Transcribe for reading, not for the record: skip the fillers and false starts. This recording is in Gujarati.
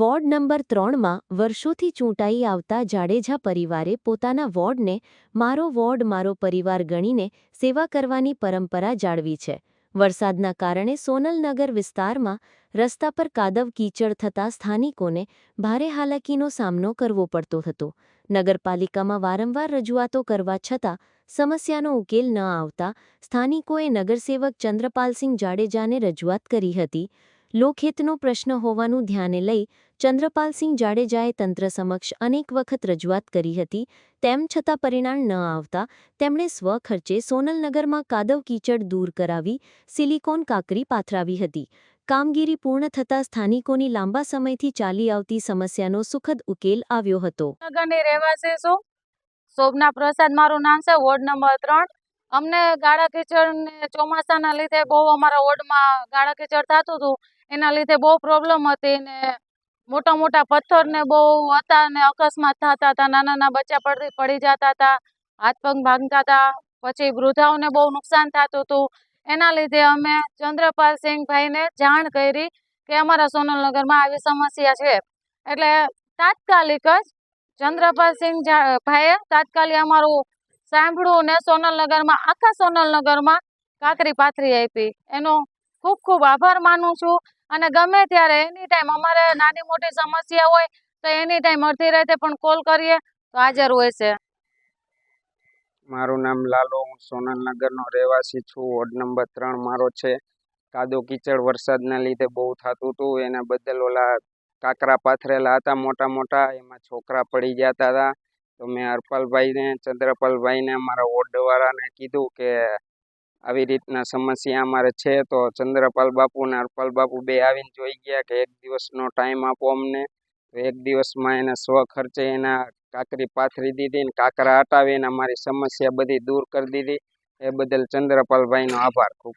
વોર્ડ નંબર 3માં વર્ષોથી ચૂંટાઈ આવતા જાડેજા પરિવારે પોતાના વોર્ડને મારો વોર્ડ મારો પરિવાર ગણીને સેવા કરવાની પરંપરા જાળવી છે. વરસાદના કારણે સોનલનગર વિસ્તારમાં રસ્તા પર કાદવ કીચડ થતાં સ્થાનિકોને ભારે હાલાકીનો સામનો કરવો પડતો હતો. નગરપાલિકામાં વારંવાર રજૂઆતો કરવા છતાં સમસ્યાનો ઉકેલ ન આવતા સ્થાનિકોએ નગરસેવક ચંદ્રપાલસિંહ જાડેજાને રજૂઆત કરી હતી. લોકહિતનો પ્રશ્ન હોવાનું ધ્યાને લઈ ચંદ્રપાલસિંહ જાડેજાએ તંત્ર સમક્ષ અનેક વખત રજૂઆત કરી હતી. તેમ છતાં પરિણામ ન આવતા તેમણે સ્વખર્ચે સોનલનગરમાં કાદવ કીચડ દૂર કરાવી સિલિકોન કાંકરી પાથરાવી હતી. કામગીરી પૂર્ણ થતાં સ્થાનિકોની લાંબા સમયથી ચાલી આવતી સમસ્યાનો સુખદ ઉકેલ આવ્યો હતો. નગરની રહેવાસી છું. શોભના પ્રસાદ મારું નામ છે. Ward number 3. અમને ગાળા કીચડને ચોમાસાના લીધે બહુ અમારા વોર્ડમાં ગાળા કીચડ થતું હતું. એના લીધે બહુ પ્રોબ્લેમ હતી ને મોટા મોટા પથ્થર ને બહુ હતા ને અકસ્માત થતા હતા. નાના નાના બચ્ચા પડી જતા હતા, હાથ પગ ભાંગતા હતા. પછી વૃદ્ધાઓને બહુ નુકસાન થતું હતું. એના લીધે અમે ચંદ્રપાલસિંહભાઈને જાણ કરી કે અમારા સોનલનગરમાં આવી સમસ્યા છે. એટલે તાત્કાલિક જ ચંદ્રપાલસિંહ ભાઈએ તાત્કાલિક અમારું સાંભળ્યું ને સોનલનગરમાં આખા સોનલનગરમાં કાંકરી પાથરી આપી. એનો ખૂબ ખૂબ આભાર માનું છું. અને ગમે ત્યારે એની ટાઈમ અમારે નાની મોટી સમસ્યા હોય તો એની ટાઈમ અડધી રાતે પણ કોલ કરીએ તો હાજર હોય છે. મારું નામ લાલો, હું સોનલનગરનો રહેવાસી છું. વોર્ડ નંબર 3 મારો છે. કાદવ કીચડ વરસાદના લીધે બહુ થતું હતું. એના બદલ ઓલા કાંકરા પાથરેલા હતા મોટા મોટા, એમાં છોકરા પડી જતા હતા. તો મેં હરપાલભાઈને, ચંદ્રપાલભાઈને, અમારા વોર્ડવાળાને કીધું કે આવી રીતના સમસ્યા અમારે છે. તો ચંદ્રપાલ બાપુ ને હરપાલ બાપુ બે આવીને જોઈ ગયા કે એક દિવસનો ટાઈમ આપો અમને. તો એક દિવસમાં એને સ્વખર્ચે એના કાંકરી પાથરી દીધી ને કાંકરા હટાવીને અમારી સમસ્યા બધી દૂર કરી દીધી. એ બદલ ચંદ્રપાલભાઈનો આભાર ખૂબ.